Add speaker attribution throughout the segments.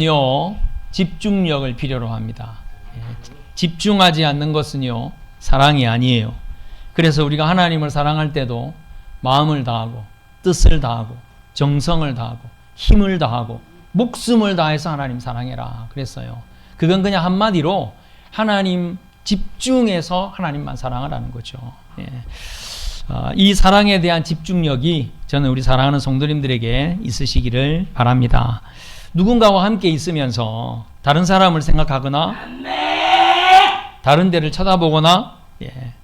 Speaker 1: 요 집중력을 필요로 합니다. 집중하지 않는 것은요 사랑이 아니에요. 그래서 우리가 하나님을 사랑할 때도 마음을 다하고 뜻을 다하고 정성을 다하고 힘을 다하고 목숨을 다해서 하나님 사랑해라 그랬어요. 그건 그냥 한마디로 하나님 집중해서 하나님만 사랑하라는 거죠. 이 사랑에 대한 집중력이 저는 우리 사랑하는 성도님들에게 있으시기를 바랍니다. 누군가와 함께 있으면서 다른 사람을 생각하거나 다른 데를 쳐다보거나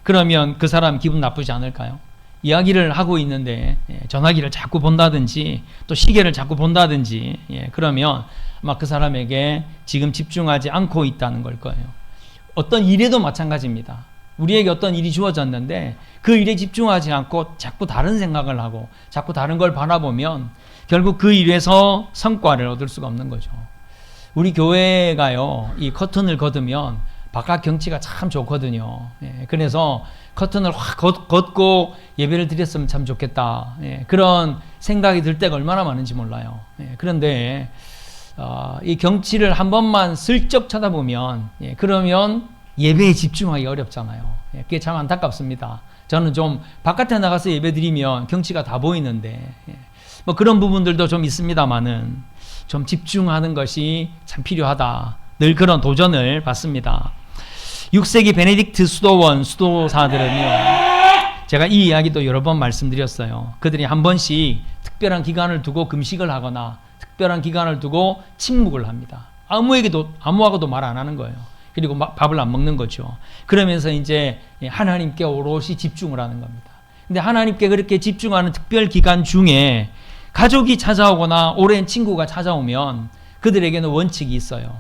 Speaker 1: 그러면 그 사람 기분 나쁘지 않을까요? 이야기를 하고 있는데 전화기를 자꾸 본다든지 또 시계를 자꾸 본다든지 그러면 아마 그 사람에게 지금 집중하지 않고 있다는 걸 거예요. 어떤 일에도 마찬가지입니다. 우리에게 어떤 일이 주어졌는데 그 일에 집중하지 않고 자꾸 다른 생각을 하고 자꾸 다른 걸 바라보면 결국 그 일에서 성과를 얻을 수가 없는 거죠. 우리 교회가요, 이 커튼을 걷으면 바깥 경치가 참 좋거든요. 그래서 커튼을 확 걷고 예배를 드렸으면 참 좋겠다. 그런 생각이 들 때가 얼마나 많은지 몰라요. 그런데 이 경치를 한 번만 슬쩍 쳐다보면 그러면 예배에 집중하기 어렵잖아요. 그게 참 안타깝습니다. 저는 좀 바깥에 나가서 예배 드리면 경치가 다 보이는데 뭐 그런 부분들도 좀 있습니다만은 좀 집중하는 것이 참 필요하다. 늘 그런 도전을 받습니다. 6세기 베네딕트 수도사들은요, 제가 이 이야기도 여러 번 말씀드렸어요. 그들이 한 번씩 특별한 기간을 두고 금식을 하거나 특별한 기간을 두고 침묵을 합니다. 아무하고도 말 안 하는 거예요. 그리고 밥을 안 먹는 거죠. 그러면서 이제 하나님께 오롯이 집중을 하는 겁니다. 근데 하나님께 그렇게 집중하는 특별 기간 중에 가족이 찾아오거나 오랜 친구가 찾아오면 그들에게는 원칙이 있어요.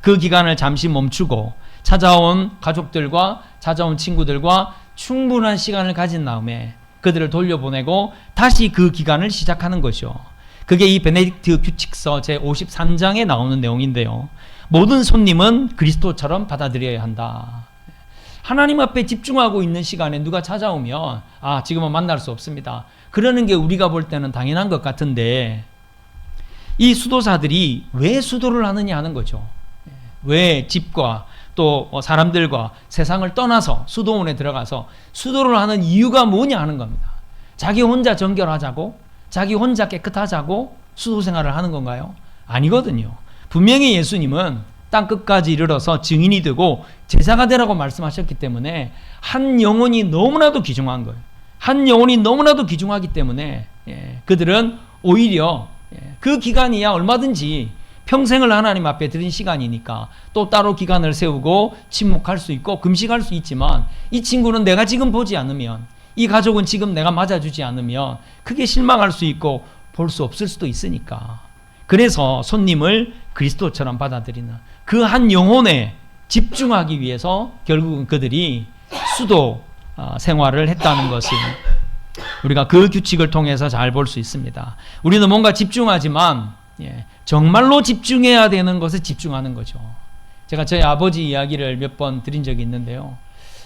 Speaker 1: 그 기간을 잠시 멈추고 찾아온 가족들과 찾아온 친구들과 충분한 시간을 가진 다음에 그들을 돌려보내고 다시 그 기간을 시작하는 것이죠. 그게 이 베네딕트 규칙서 제53장에 나오는 내용인데요. 모든 손님은 그리스도처럼 받아들여야 한다. 하나님 앞에 집중하고 있는 시간에 누가 찾아오면 지금은 만날 수 없습니다. 그러는 게 우리가 볼 때는 당연한 것 같은데 이 수도사들이 왜 수도를 하느냐 하는 거죠. 왜 집과 또 사람들과 세상을 떠나서 수도원에 들어가서 수도를 하는 이유가 뭐냐 하는 겁니다. 자기 혼자 정결하자고, 자기 혼자 깨끗하자고 수도 생활을 하는 건가요? 아니거든요. 분명히 예수님은 땅 끝까지 이르러서 증인이 되고 제사가 되라고 말씀하셨기 때문에 한 영혼이 너무나도 귀중한 거예요. 한 영혼이 너무나도 귀중하기 때문에 그들은 오히려 그 기간이야 얼마든지 평생을 하나님 앞에 드린 시간이니까 또 따로 기간을 세우고 침묵할 수 있고 금식할 수 있지만 이 친구는 내가 지금 보지 않으면, 이 가족은 지금 내가 맞아주지 않으면 크게 실망할 수 있고 볼 수 없을 수도 있으니까. 그래서 손님을 그리스도처럼 받아들이는 그 한 영혼에 집중하기 위해서 결국은 그들이 수도 생활을 했다는 것을 우리가 그 규칙을 통해서 잘 볼 수 있습니다. 우리는 뭔가 집중하지만 정말로 집중해야 되는 것에 집중하는 거죠. 제가 저희 아버지 이야기를 몇 번 드린 적이 있는데요.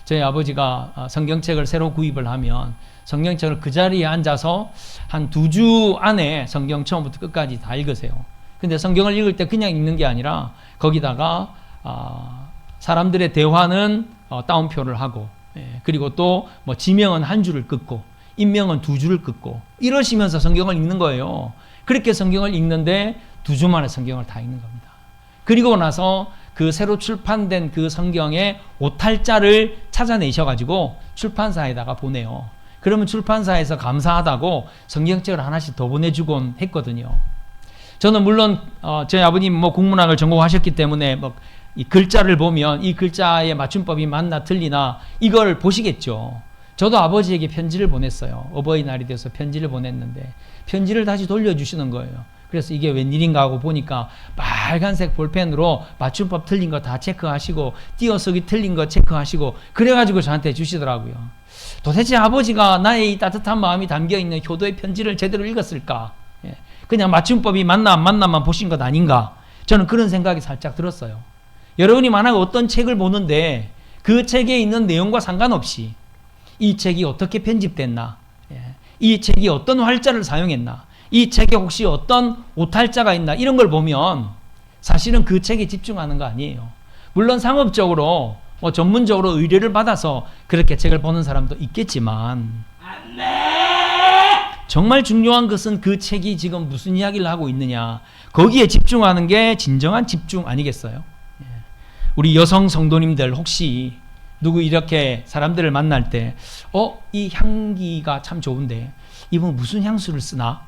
Speaker 1: 저희 아버지가 성경책을 새로 구입을 하면 성경책을 그 자리에 앉아서 한 2주 안에 성경 처음부터 끝까지 다 읽으세요. 근데 성경을 읽을 때 그냥 읽는 게 아니라 거기다가 사람들의 대화는 따옴표를 하고 그리고 또 뭐 지명은 한 줄을 긋고 인명은 2줄을 긋고 이러시면서 성경을 읽는 거예요. 그렇게 성경을 읽는데 2주 만에 성경을 다 읽는 겁니다. 그리고 나서 그 새로 출판된 그 성경의 오탈자를 찾아내셔가지고 출판사에다가 보내요. 그러면 출판사에서 감사하다고 성경책을 하나씩 더 보내주곤 했거든요. 저는 물론 저희 아버님 뭐 국문학을 전공하셨기 때문에 뭐 이 글자를 보면 이 글자의 맞춤법이 맞나 틀리나 이걸 보시겠죠. 저도 아버지에게 편지를 보냈어요. 어버이날이 돼서 편지를 보냈는데 편지를 다시 돌려주시는 거예요. 그래서 이게 웬일인가 하고 보니까 빨간색 볼펜으로 맞춤법 틀린 거 다 체크하시고 띄어쓰기 틀린 거 체크하시고 그래가지고 저한테 주시더라고요. 도대체 아버지가 나의 이 따뜻한 마음이 담겨있는 효도의 편지를 제대로 읽었을까? 그냥 맞춤법이 맞나 안 맞나만 보신 것 아닌가? 저는 그런 생각이 살짝 들었어요. 여러분이 만약 어떤 책을 보는데 그 책에 있는 내용과 상관없이 이 책이 어떻게 편집됐나? 이 책이 어떤 활자를 사용했나? 이 책에 혹시 어떤 오탈자가 있나? 이런 걸 보면 사실은 그 책에 집중하는 거 아니에요. 물론 상업적으로 전문적으로 의뢰를 받아서 그렇게 책을 보는 사람도 있겠지만 정말 중요한 것은 그 책이 지금 무슨 이야기를 하고 있느냐, 거기에 집중하는 게 진정한 집중 아니겠어요? 우리 여성 성도님들 혹시 누구 이렇게 사람들을 만날 때 이 향기가 참 좋은데 이분 무슨 향수를 쓰나?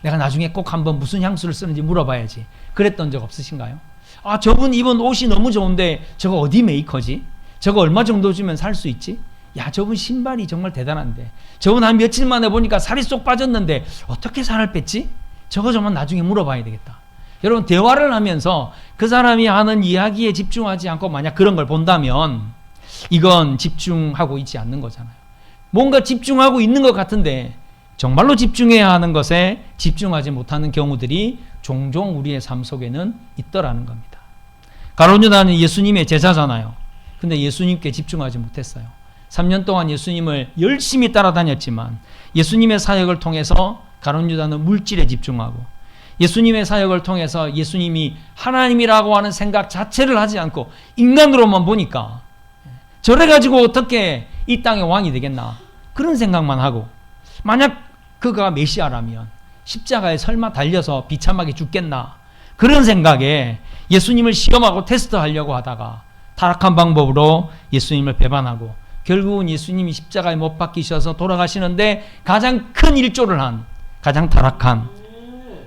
Speaker 1: 내가 나중에 꼭 한번 무슨 향수를 쓰는지 물어봐야지. 그랬던 적 없으신가요? 저분 입은 옷이 너무 좋은데 저거 어디 메이커지? 저거 얼마 정도 주면 살 수 있지? 야, 저분 신발이 정말 대단한데 저분 한 며칠 만에 보니까 살이 쏙 빠졌는데 어떻게 살을 뺐지? 저거 정말 나중에 물어봐야 되겠다. 여러분, 대화를 하면서 그 사람이 하는 이야기에 집중하지 않고 만약 그런 걸 본다면 이건 집중하고 있지 않는 거잖아요. 뭔가 집중하고 있는 것 같은데 정말로 집중해야 하는 것에 집중하지 못하는 경우들이 종종 우리의 삶 속에는 있더라는 겁니다. 가룟 유다는 예수님의 제자잖아요. 근데 예수님께 집중하지 못했어요. 3년 동안 예수님을 열심히 따라다녔지만 예수님의 사역을 통해서 가룟 유다는 물질에 집중하고 예수님의 사역을 통해서 예수님이 하나님이라고 하는 생각 자체를 하지 않고 인간으로만 보니까 저래 가지고 어떻게 이 땅의 왕이 되겠나, 그런 생각만 하고, 만약 그가 메시아라면 십자가에 설마 달려서 비참하게 죽겠나, 그런 생각에 예수님을 시험하고 테스트하려고 하다가 타락한 방법으로 예수님을 배반하고 결국은 예수님이 십자가에 못 박히셔서 돌아가시는데 가장 큰 일조를 한, 가장 타락한,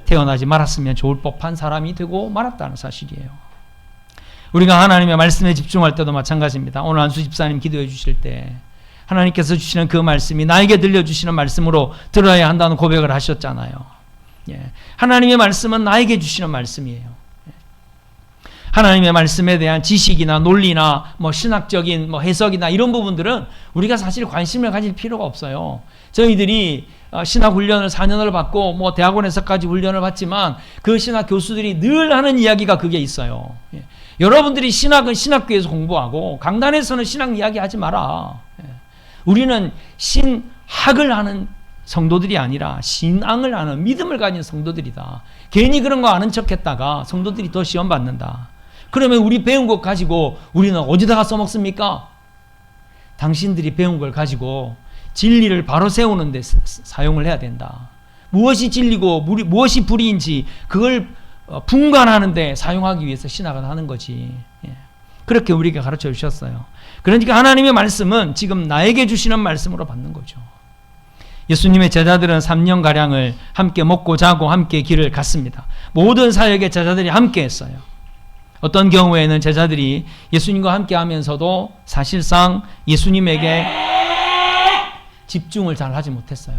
Speaker 1: 태어나지 말았으면 좋을 법한 사람이 되고 말았다는 사실이에요. 우리가 하나님의 말씀에 집중할 때도 마찬가지입니다. 오늘 안수 집사님 기도해 주실 때 하나님께서 주시는 그 말씀이 나에게 들려주시는 말씀으로 들어야 한다는 고백을 하셨잖아요. 하나님의 말씀은 나에게 주시는 말씀이에요. 하나님의 말씀에 대한 지식이나 논리나 신학적인 해석이나 이런 부분들은 우리가 사실 관심을 가질 필요가 없어요. 저희들이 신학 훈련을 4년을 받고 대학원에서까지 훈련을 받지만 그 신학 교수들이 늘 하는 이야기가 그게 있어요. 여러분들이 신학은 신학교에서 공부하고 강단에서는 신학 이야기 하지 마라. 우리는 신학을 하는 성도들이 아니라 신앙을 하는, 믿음을 가진 성도들이다. 괜히 그런 거 아는 척했다가 성도들이 더 시험 받는다. 그러면 우리 배운 것 가지고 우리는 어디다가 써먹습니까? 당신들이 배운 걸 가지고 진리를 바로 세우는 데 사용을 해야 된다. 무엇이 진리고 무엇이 불의인지 그걸 분간하는 데 사용하기 위해서 신학을 하는 거지. 그렇게 우리에게 가르쳐 주셨어요. 그러니까 하나님의 말씀은 지금 나에게 주시는 말씀으로 받는 거죠. 예수님의 제자들은 3년가량을 함께 먹고 자고 함께 길을 갔습니다. 모든 사역의 제자들이 함께 했어요. 어떤 경우에는 제자들이 예수님과 함께 하면서도 사실상 예수님에게 집중을 잘 하지 못했어요.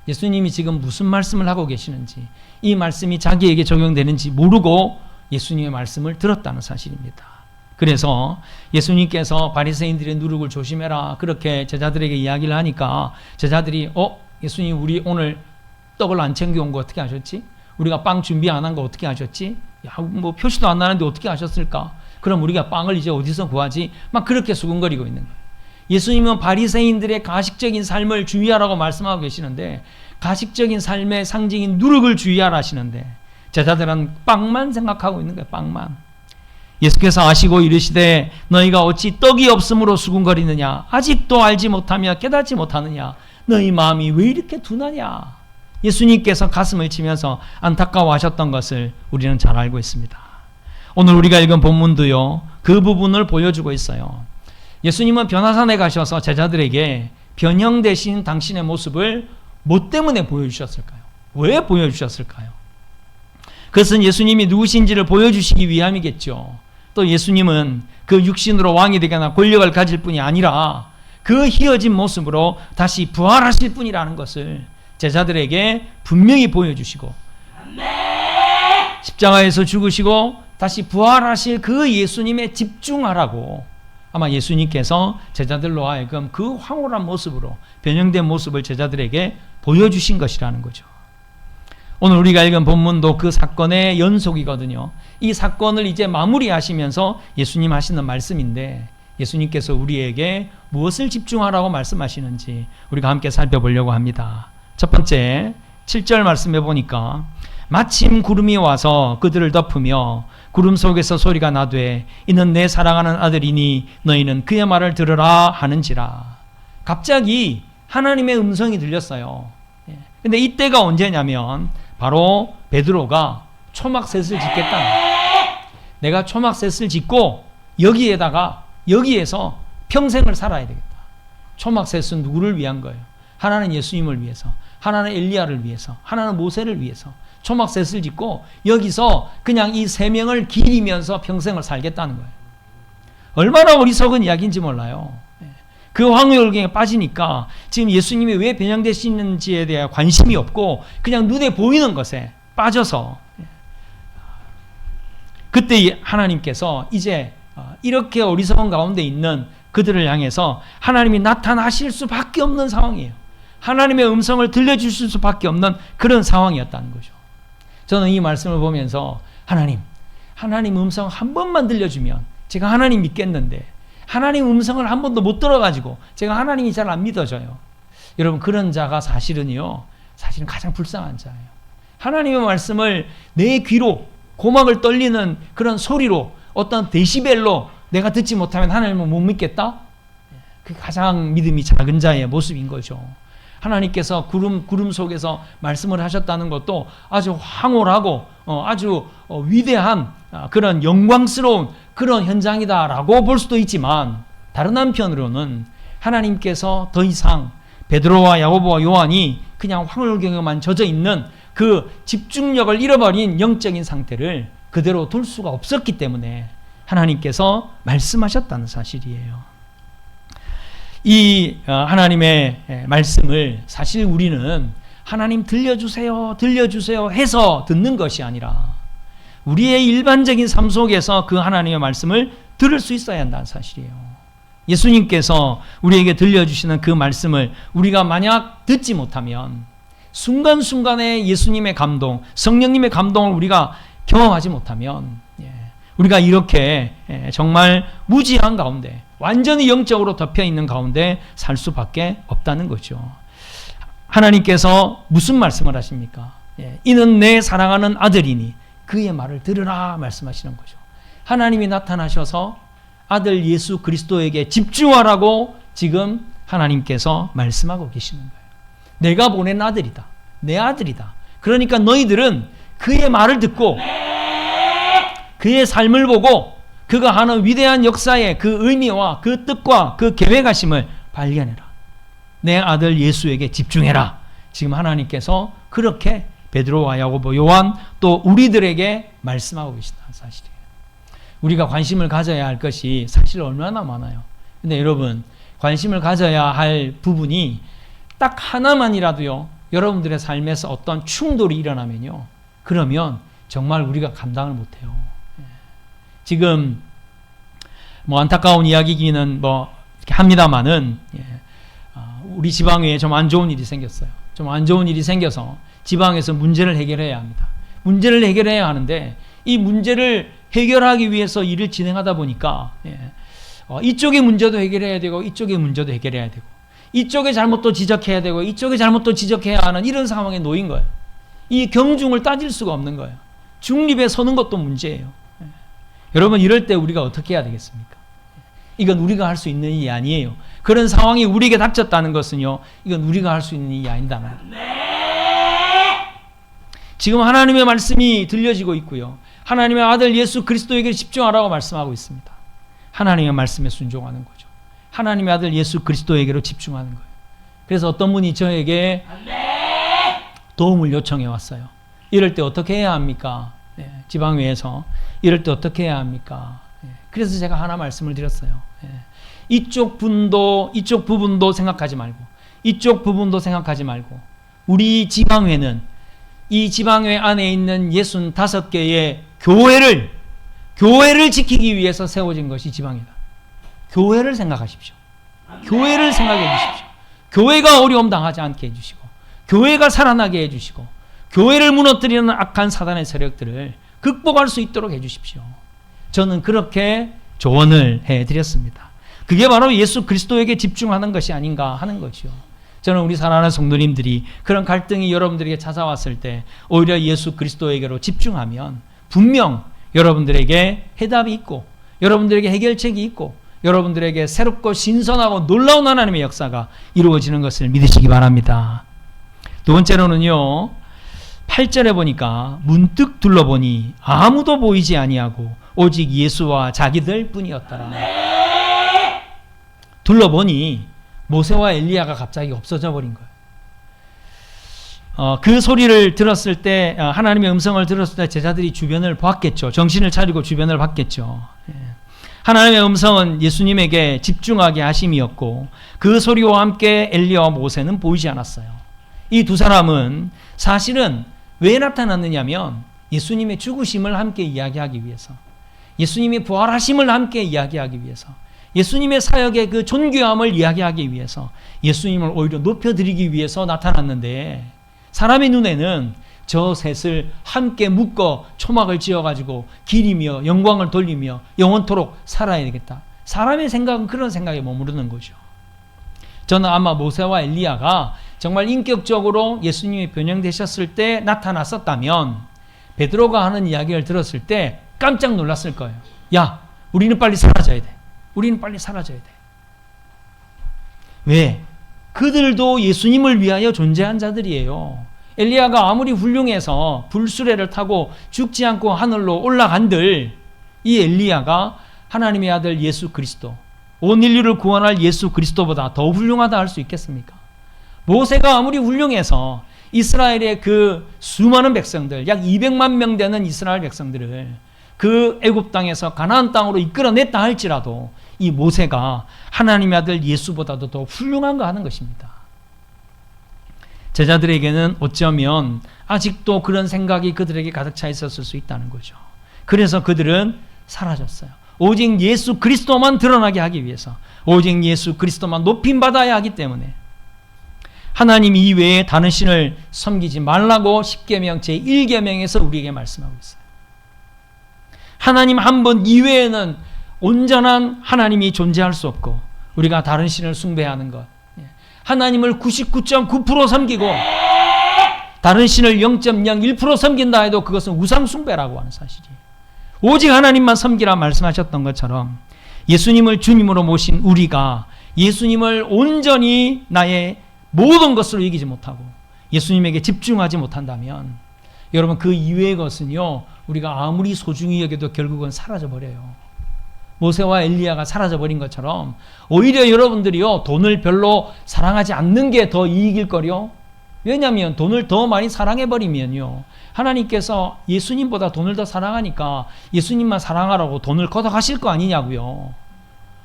Speaker 1: 예수님이 지금 무슨 말씀을 하고 계시는지, 이 말씀이 자기에게 적용되는지 모르고 예수님의 말씀을 들었다는 사실입니다. 그래서 예수님께서 바리새인들의 누룩을 조심해라 그렇게 제자들에게 이야기를 하니까 제자들이 예수님 우리 오늘 떡을 안 챙겨온 거 어떻게 하셨지? 우리가 빵 준비 안 한 거 어떻게 하셨지? 표시도 안 나는데 어떻게 하셨을까? 그럼 우리가 빵을 이제 어디서 구하지? 막 그렇게 수군거리고 있는 거예요. 예수님은 바리새인들의 가식적인 삶을 주의하라고 말씀하고 계시는데 가식적인 삶의 상징인 누룩을 주의하라 하시는데 제자들은 빵만 생각하고 있는 거예요. 빵만. 예수께서 아시고 이르시되 너희가 어찌 떡이 없음으로 수군거리느냐, 아직도 알지 못하며 깨닫지 못하느냐, 너희 마음이 왜 이렇게 둔하냐. 예수님께서 가슴을 치면서 안타까워하셨던 것을 우리는 잘 알고 있습니다. 오늘 우리가 읽은 본문도요, 그 부분을 보여주고 있어요. 예수님은 변화산에 가셔서 제자들에게 변형되신 당신의 모습을 뭐 때문에 보여주셨을까요? 왜 보여주셨을까요? 그것은 예수님이 누구신지를 보여주시기 위함이겠죠. 또 예수님은 그 육신으로 왕이 되거나 권력을 가질 뿐이 아니라 그 희어진 모습으로 다시 부활하실 분이라는 것을 제자들에게 분명히 보여주시고 십자가에서 죽으시고 다시 부활하실 그 예수님에 집중하라고 아마 예수님께서 제자들로 하여금 그 황홀한 모습으로 변형된 모습을 제자들에게 보여주신 것이라는 거죠. 오늘 우리가 읽은 본문도 그 사건의 연속이거든요. 이 사건을 이제 마무리하시면서 예수님 하시는 말씀인데 예수님께서 우리에게 무엇을 집중하라고 말씀하시는지 우리가 함께 살펴보려고 합니다. 첫 번째, 7절 말씀해 보니까 마침 구름이 와서 그들을 덮으며 구름 속에서 소리가 나되 이는 내 사랑하는 아들이니 너희는 그의 말을 들으라 하는지라. 갑자기 하나님의 음성이 들렸어요. 근데 이때가 언제냐면 바로 베드로가 초막셋을 짓겠다는 거예요. 내가 초막셋을 짓고 여기에서 평생을 살아야 되겠다. 초막셋은 누구를 위한 거예요? 하나는 예수님을 위해서, 하나는 엘리야를 위해서, 하나는 모세를 위해서 초막셋을 짓고 여기서 그냥 이 세 명을 기리면서 평생을 살겠다는 거예요. 얼마나 어리석은 이야기인지 몰라요. 그 황홀경에 빠지니까 지금 예수님이 왜 변형되시는지에 대해 관심이 없고 그냥 눈에 보이는 것에 빠져서 그때 하나님께서 이제 이렇게 어리석은 가운데 있는 그들을 향해서 하나님이 나타나실 수밖에 없는 상황이에요. 하나님의 음성을 들려주실 수밖에 없는 그런 상황이었다는 거죠. 저는 이 말씀을 보면서 하나님 음성 한 번만 들려주면 제가 하나님 믿겠는데 하나님 음성을 한 번도 못 들어가지고 제가 하나님이 잘 안 믿어져요. 여러분 그런 자가 사실은 가장 불쌍한 자예요. 하나님의 말씀을 내 귀로 고막을 떨리는 그런 소리로 어떤 데시벨로 내가 듣지 못하면 하나님을 못 믿겠다? 그게 가장 믿음이 작은 자의 모습인 거죠. 하나님께서 구름 속에서 말씀을 하셨다는 것도 아주 황홀하고 아주 위대한 그런 영광스러운 그런 현장이다라고 볼 수도 있지만 다른 한편으로는 하나님께서 더 이상 베드로와 야고보와 요한이 그냥 황홀경에만 젖어 있는 그 집중력을 잃어버린 영적인 상태를 그대로 둘 수가 없었기 때문에 하나님께서 말씀하셨다는 사실이에요. 이 하나님의 말씀을 사실 우리는 하나님 들려주세요 해서 듣는 것이 아니라 우리의 일반적인 삶 속에서 그 하나님의 말씀을 들을 수 있어야 한다는 사실이에요. 예수님께서 우리에게 들려주시는 그 말씀을 우리가 만약 듣지 못하면 순간순간의 예수님의 감동, 성령님의 감동을 우리가 경험하지 못하면 우리가 이렇게 정말 무지한 가운데 완전히 영적으로 덮여있는 가운데 살 수밖에 없다는 거죠. 하나님께서 무슨 말씀을 하십니까? 이는 내 사랑하는 아들이니 그의 말을 들으라 말씀하시는 거죠. 하나님이 나타나셔서 아들 예수 그리스도에게 집중하라고 지금 하나님께서 말씀하고 계시는 거예요. 내가 보낸 아들이다. 내 아들이다. 그러니까 너희들은 그의 말을 듣고 그의 삶을 보고 그가 하는 위대한 역사의 그 의미와 그 뜻과 그 계획하심을 발견해라. 내 아들 예수에게 집중해라. 지금 하나님께서 그렇게 베드로와 야고보, 요한 또 우리들에게 말씀하고 계시다는 사실이에요. 우리가 관심을 가져야 할 것이 사실 얼마나 많아요. 근데 여러분 관심을 가져야 할 부분이 딱 하나만이라도요. 여러분들의 삶에서 어떤 충돌이 일어나면요. 그러면 정말 우리가 감당을 못해요. 지금 안타까운 이야기기는 이렇게 합니다만은 우리 지방에 좀 안 좋은 일이 생겼어요. 좀 안 좋은 일이 생겨서 지방에서 문제를 해결해야 합니다. 문제를 해결해야 하는데 이 문제를 해결하기 위해서 일을 진행하다 보니까 이쪽의 문제도 해결해야 되고 이쪽의 문제도 해결해야 되고 이쪽의 잘못도 지적해야 되고 이쪽의 잘못도 지적해야 하는 이런 상황에 놓인 거예요. 이 경중을 따질 수가 없는 거예요. 중립에 서는 것도 문제예요. 여러분 이럴 때 우리가 어떻게 해야 되겠습니까? 이건 우리가 할 수 있는 일이 아니에요. 그런 상황이 우리에게 닥쳤다는 것은요. 이건 우리가 할 수 있는 일이 아니다. 지금 하나님의 말씀이 들려지고 있고요. 하나님의 아들 예수 그리스도에게 집중하라고 말씀하고 있습니다. 하나님의 말씀에 순종하는 거죠. 하나님의 아들 예수 그리스도에게로 집중하는 거예요. 그래서 어떤 분이 저에게 도움을 요청해 왔어요. 이럴 때 어떻게 해야 합니까? 지방회에서 이럴 때 어떻게 해야 합니까? 그래서 제가 하나 말씀을 드렸어요. 이쪽 부분도 생각하지 말고 이쪽 부분도 생각하지 말고 우리 지방회는 이 지방회 안에 있는 65개의 교회를 지키기 위해서 세워진 것이 지방이다. 교회를 생각하십시오. 교회를 생각해 주십시오. 교회가 어려움 당하지 않게 해주시고 교회가 살아나게 해주시고 교회를 무너뜨리는 악한 사단의 세력들을 극복할 수 있도록 해주십시오. 저는 그렇게 조언을 해드렸습니다. 그게 바로 예수 그리스도에게 집중하는 것이 아닌가 하는 거죠. 저는 우리 사랑하는 성도님들이 그런 갈등이 여러분들에게 찾아왔을 때 오히려 예수 그리스도에게로 집중하면 분명 여러분들에게 해답이 있고 여러분들에게 해결책이 있고 여러분들에게 새롭고 신선하고 놀라운 하나님의 역사가 이루어지는 것을 믿으시기 바랍니다. 두 번째로는요, 8절에 보니까 문득 둘러보니 아무도 보이지 아니하고 오직 예수와 자기들 뿐이었더라. 둘러보니 모세와 엘리야가 갑자기 없어져 버린 거예요. 그 소리를 들었을 때, 하나님의 음성을 들었을 때 제자들이 주변을 봤겠죠. 정신을 차리고 주변을 봤겠죠. 하나님의 음성은 예수님에게 집중하게 하심이었고 그 소리와 함께 엘리야와 모세는 보이지 않았어요. 이 두 사람은 사실은 왜 나타났느냐면 예수님의 죽으심을 함께 이야기하기 위해서, 예수님의 부활하심을 함께 이야기하기 위해서, 예수님의 사역의 그 존귀함을 이야기하기 위해서, 예수님을 오히려 높여드리기 위해서 나타났는데 사람의 눈에는 저 셋을 함께 묶어 초막을 지어가지고 기리며 영광을 돌리며 영원토록 살아야 되겠다. 사람의 생각은 그런 생각에 머무르는 거죠. 저는 아마 모세와 엘리야가 정말 인격적으로 예수님이 변형되셨을 때 나타났었다면 베드로가 하는 이야기를 들었을 때 깜짝 놀랐을 거예요. 야, 우리는 빨리 사라져야 돼. 우리는 빨리 사라져야 돼. 왜? 그들도 예수님을 위하여 존재한 자들이에요. 엘리야가 아무리 훌륭해서 불수레를 타고 죽지 않고 하늘로 올라간들 이 엘리야가 하나님의 아들 예수 그리스도, 온 인류를 구원할 예수 그리스도보다 더 훌륭하다 할 수 있겠습니까? 모세가 아무리 훌륭해서 이스라엘의 그 수많은 백성들, 약 200만 명 되는 이스라엘 백성들을 그 애굽 땅에서 가나안 땅으로 이끌어냈다 할지라도 이 모세가 하나님의 아들 예수보다도 더 훌륭한가 하는 것입니다. 제자들에게는 어쩌면 아직도 그런 생각이 그들에게 가득 차 있었을 수 있다는 거죠. 그래서 그들은 사라졌어요. 오직 예수 그리스도만 드러나게 하기 위해서, 오직 예수 그리스도만 높임받아야 하기 때문에 하나님 이외에 다른 신을 섬기지 말라고 십계명 제1계명에서 우리에게 말씀하고 있어요. 하나님 한 분 이외에는 온전한 하나님이 존재할 수 없고 우리가 다른 신을 숭배하는 것, 하나님을 99.9% 섬기고 다른 신을 0.01% 섬긴다 해도 그것은 우상 숭배라고 하는 사실이에요. 오직 하나님만 섬기라 말씀하셨던 것처럼 예수님을 주님으로 모신 우리가 예수님을 온전히 나의 모든 것으로 이기지 못하고 예수님에게 집중하지 못한다면 여러분 그 이외의 것은요 우리가 아무리 소중히 여겨도 결국은 사라져버려요. 모세와 엘리야가 사라져버린 것처럼 오히려 여러분들이요 돈을 별로 사랑하지 않는 게 더 이익일 거요. 왜냐하면 돈을 더 많이 사랑해버리면요 하나님께서 예수님보다 돈을 더 사랑하니까 예수님만 사랑하라고 돈을 걷어가실 거 아니냐고요.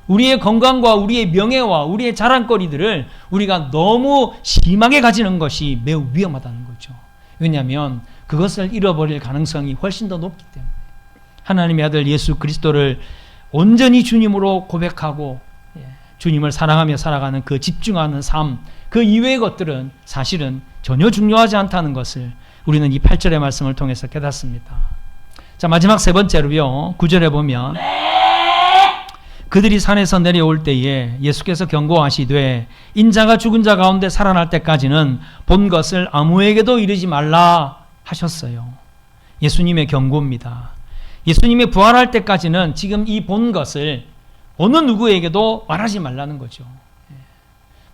Speaker 1: 우리의 건강과 우리의 명예와 우리의 자랑거리들을 우리가 너무 심하게 가지는 것이 매우 위험하다는 거죠. 왜냐하면 그것을 잃어버릴 가능성이 훨씬 더 높기 때문에 하나님의 아들 예수 그리스도를 온전히 주님으로 고백하고 주님을 사랑하며 살아가는 그 집중하는 삶, 그 이외의 것들은 사실은 전혀 중요하지 않다는 것을 우리는 이 8절의 말씀을 통해서 깨닫습니다. 자, 마지막 세 번째로요 9절에 보면 그들이 산에서 내려올 때에 예수께서 경고하시되 인자가 죽은 자 가운데 살아날 때까지는 본 것을 아무에게도 이르지 말라 하셨어요. 예수님의 경고입니다. 예수님이 부활할 때까지는 지금 이 본 것을 어느 누구에게도 말하지 말라는 거죠.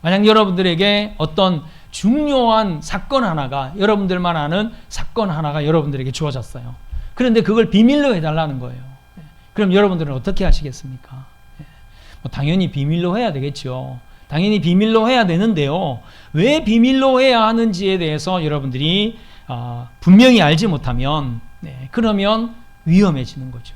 Speaker 1: 만약 여러분들에게 어떤 중요한 사건 하나가, 여러분들만 아는 사건 하나가 여러분들에게 주어졌어요. 그런데 그걸 비밀로 해달라는 거예요. 그럼 여러분들은 어떻게 하시겠습니까? 당연히 비밀로 해야 되겠죠. 당연히 비밀로 해야 되는데요. 왜 비밀로 해야 하는지에 대해서 여러분들이 분명히 알지 못하면 그러면 위험해지는 거죠.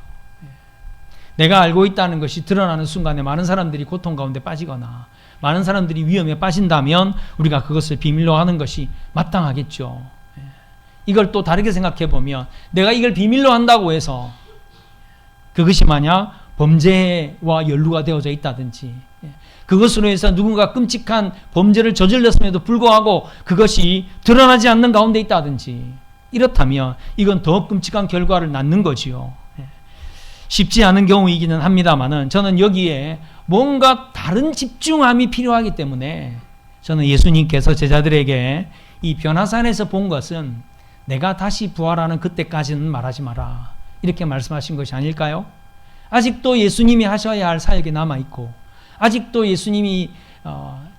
Speaker 1: 내가 알고 있다는 것이 드러나는 순간에 많은 사람들이 고통 가운데 빠지거나 많은 사람들이 위험에 빠진다면 우리가 그것을 비밀로 하는 것이 마땅하겠죠. 이걸 또 다르게 생각해 보면 내가 이걸 비밀로 한다고 해서 그것이 만약 범죄와 연루가 되어져 있다든지 그것으로 해서 누군가 끔찍한 범죄를 저질렀음에도 불구하고 그것이 드러나지 않는 가운데 있다든지 이렇다면 이건 더 끔찍한 결과를 낳는 거지요. 쉽지 않은 경우이기는 합니다만은 저는 여기에 뭔가 다른 집중함이 필요하기 때문에 저는 예수님께서 제자들에게 이 변화산에서 본 것은 내가 다시 부활하는 그때까지는 말하지 마라, 이렇게 말씀하신 것이 아닐까요? 아직도 예수님이 하셔야 할 사역이 남아있고, 아직도 예수님이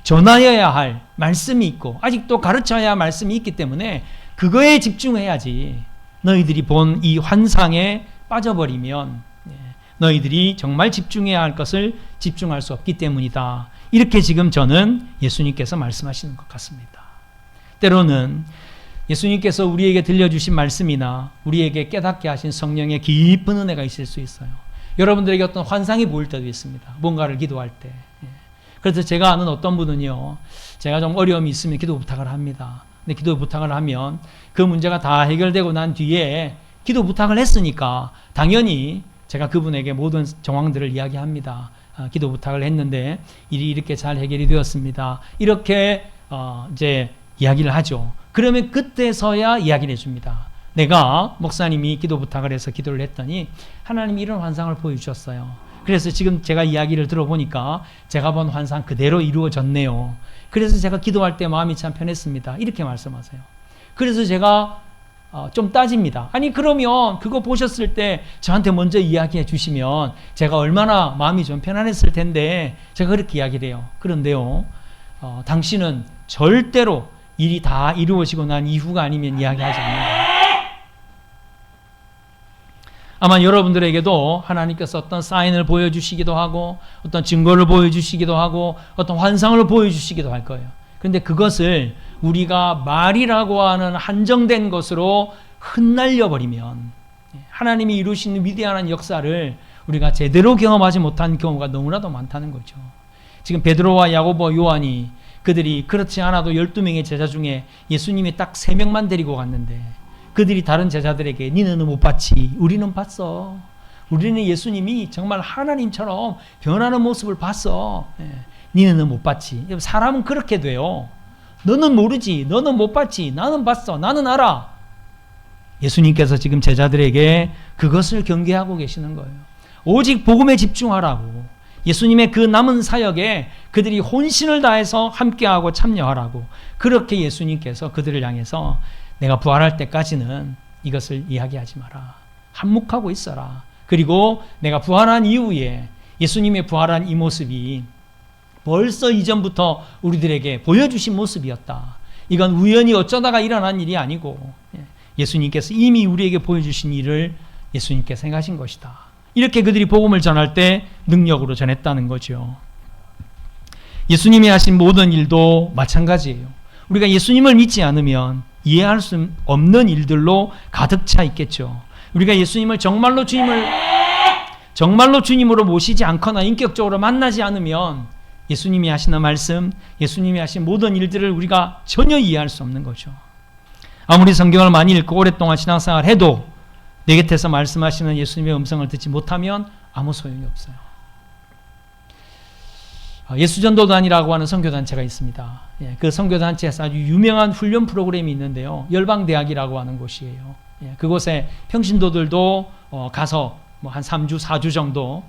Speaker 1: 전하여야 할 말씀이 있고, 아직도 가르쳐야 할 말씀이 있기 때문에 그거에 집중해야지, 너희들이 본 이 환상에 빠져버리면 너희들이 정말 집중해야 할 것을 집중할 수 없기 때문이다. 이렇게 지금 저는 예수님께서 말씀하시는 것 같습니다. 때로는 예수님께서 우리에게 들려주신 말씀이나 우리에게 깨닫게 하신 성령의 깊은 은혜가 있을 수 있어요. 여러분들에게 어떤 환상이 보일 때도 있습니다. 뭔가를 기도할 때. 그래서 제가 아는 어떤 분은요, 제가 좀 어려움이 있으면 기도 부탁을 합니다. 근데 기도 부탁을 하면 그 문제가 다 해결되고 난 뒤에 기도 부탁을 했으니까 당연히 제가 그분에게 모든 정황들을 이야기합니다. 기도 부탁을 했는데 일이 이렇게 잘 해결이 되었습니다. 이렇게 이제 이야기를 하죠. 그러면 그때서야 이야기를 해줍니다. 내가 목사님이 기도 부탁을 해서 기도를 했더니 하나님이 이런 환상을 보여주셨어요. 그래서 지금 제가 이야기를 들어보니까 제가 본 환상 그대로 이루어졌네요. 그래서 제가 기도할 때 마음이 참 편했습니다. 이렇게 말씀하세요. 그래서 제가 좀 따집니다. 아니 그러면 그거 보셨을 때 저한테 먼저 이야기해 주시면 제가 얼마나 마음이 좀 편안했을 텐데, 제가 그렇게 이야기를 해요. 그런데요, 당신은 절대로 일이 다 이루어지고 난 이후가 아니면 이야기하지 않는다. 아마 여러분들에게도 하나님께서 어떤 사인을 보여주시기도 하고 어떤 증거를 보여주시기도 하고 어떤 환상을 보여주시기도 할 거예요. 그런데 그것을 우리가 말이라고 하는 한정된 것으로 흩날려 버리면 하나님이 이루시는 위대한 역사를 우리가 제대로 경험하지 못한 경우가 너무나도 많다는 거죠. 지금 베드로와 야고보, 요한이 그들이 그렇지 않아도 12명의 제자 중에 예수님이 딱 3명만 데리고 갔는데 그들이 다른 제자들에게 니는 못 봤지? 우리는 봤어. 우리는 예수님이 정말 하나님처럼 변하는 모습을 봤어. 니는 못 봤지? 사람은 그렇게 돼요. 너는 모르지. 너는 못 봤지. 나는 봤어. 나는 알아. 예수님께서 지금 제자들에게 그것을 경계하고 계시는 거예요. 오직 복음에 집중하라고. 예수님의 그 남은 사역에 그들이 혼신을 다해서 함께하고 참여하라고. 그렇게 예수님께서 그들을 향해서 내가 부활할 때까지는 이것을 이야기하지 마라. 한묵하고 있어라. 그리고 내가 부활한 이후에 예수님의 부활한 이 모습이 벌써 이전부터 우리들에게 보여주신 모습이었다. 이건 우연히 어쩌다가 일어난 일이 아니고 예수님께서 이미 우리에게 보여주신 일을 예수님께서 행하신 것이다. 이렇게 그들이 복음을 전할 때 능력으로 전했다는 거죠. 예수님이 하신 모든 일도 마찬가지예요. 우리가 예수님을 믿지 않으면 이해할 수 없는 일들로 가득 차 있겠죠. 우리가 예수님을 정말로 주님으로 모시지 않거나 인격적으로 만나지 않으면 예수님이 하시는 말씀, 예수님이 하신 모든 일들을 우리가 전혀 이해할 수 없는 거죠. 아무리 성경을 많이 읽고 오랫동안 신앙생활을 해도 내 곁에서 말씀하시는 예수님의 음성을 듣지 못하면 아무 소용이 없어요. 예수전도단이라고 하는 선교단체가 있습니다. 그 선교단체에서 아주 유명한 훈련 프로그램이 있는데요. 열방대학이라고 하는 곳이에요. 그곳에 평신도들도 가서 한 3주, 4주 정도,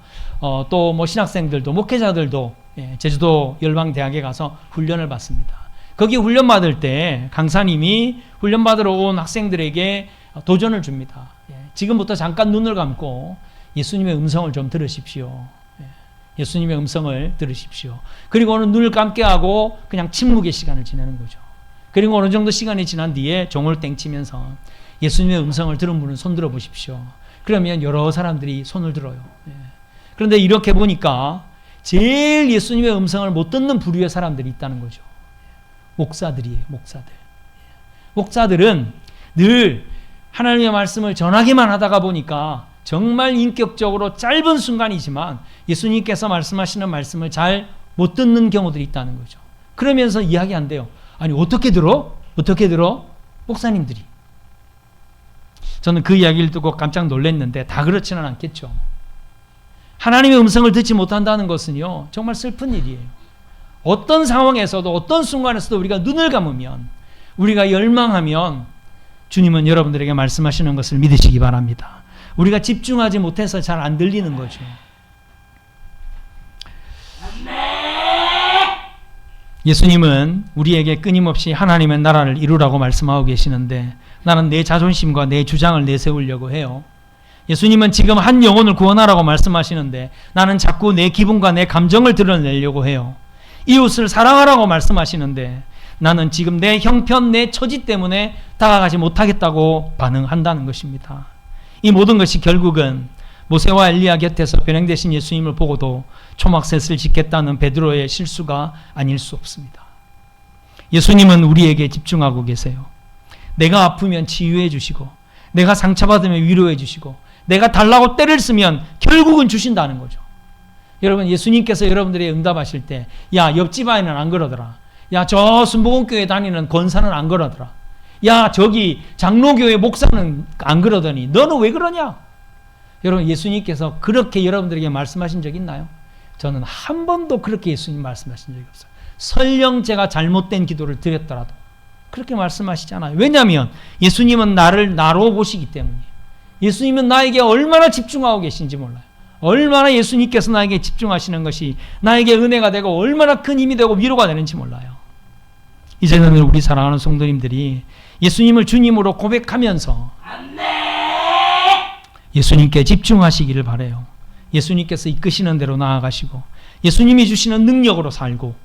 Speaker 1: 또 신학생들도, 목회자들도 제주도 열방대학에 가서 훈련을 받습니다. 거기 훈련 받을 때 강사님이 훈련 받으러 온 학생들에게 도전을 줍니다. 지금부터 잠깐 눈을 감고 예수님의 음성을 좀 들으십시오. 예수님의 음성을 들으십시오. 그리고 오늘 눈을 감게 하고 그냥 침묵의 시간을 지내는 거죠. 그리고 어느 정도 시간이 지난 뒤에 종을 땡치면서 예수님의 음성을 들은 분은 손 들어 보십시오. 그러면 여러 사람들이 손을 들어요. 그런데 이렇게 보니까 제일 예수님의 음성을 못 듣는 부류의 사람들이 있다는 거죠. 목사들이에요. 목사들. 목사들은 늘 하나님의 말씀을 전하기만 하다가 보니까 정말 인격적으로 짧은 순간이지만 예수님께서 말씀하시는 말씀을 잘 못 듣는 경우들이 있다는 거죠. 그러면서 이야기한대요. 아니 어떻게 들어? 어떻게 들어? 목사님들이. 저는 그 이야기를 듣고 깜짝 놀랐는데 다 그렇지는 않겠죠. 하나님의 음성을 듣지 못한다는 것은요 정말 슬픈 일이에요. 어떤 상황에서도 어떤 순간에서도 우리가 눈을 감으면, 우리가 열망하면 주님은 여러분들에게 말씀하시는 것을 믿으시기 바랍니다. 우리가 집중하지 못해서 잘 안 들리는 거죠. 예수님은 우리에게 끊임없이 하나님의 나라를 이루라고 말씀하고 계시는데 나는 내 자존심과 내 주장을 내세우려고 해요. 예수님은 지금 한 영혼을 구원하라고 말씀하시는데 나는 자꾸 내 기분과 내 감정을 드러내려고 해요. 이웃을 사랑하라고 말씀하시는데 나는 지금 내 형편, 내 처지 때문에 다가가지 못하겠다고 반응한다는 것입니다. 이 모든 것이 결국은 모세와 엘리야 곁에서 변행되신 예수님을 보고도 초막셋을 짓겠다는 베드로의 실수가 아닐 수 없습니다. 예수님은 우리에게 집중하고 계세요. 내가 아프면 치유해 주시고 내가 상처받으면 위로해 주시고 내가 달라고 때를 쓰면 결국은 주신다는 거죠. 여러분, 예수님께서 여러분들이 응답하실 때 야, 옆집 아이는 안 그러더라. 야, 저 순복음교회 다니는 권사는 안 그러더라. 야, 저기 장로교회 목사는 안 그러더니 너는 왜 그러냐? 여러분, 예수님께서 그렇게 여러분들에게 말씀하신 적 있나요? 저는 한 번도 그렇게 예수님 말씀하신 적이 없어요. 설령 제가 잘못된 기도를 드렸더라도 그렇게 말씀하시잖아요. 왜냐하면 예수님은 나를 나로 보시기 때문이에요. 예수님은 나에게 얼마나 집중하고 계신지 몰라요. 얼마나 예수님께서 나에게 집중하시는 것이 나에게 은혜가 되고 얼마나 큰 힘이 되고 위로가 되는지 몰라요. 이제는 우리 사랑하는 성도님들이 예수님을 주님으로 고백하면서 예수님께 집중하시기를 바라요. 예수님께서 이끄시는 대로 나아가시고 예수님이 주시는 능력으로 살고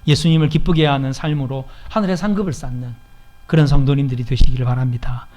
Speaker 1: 예수님을 기쁘게 하는 삶으로 하늘의 상급을 쌓는 그런 성도님들이 되시기를 바랍니다.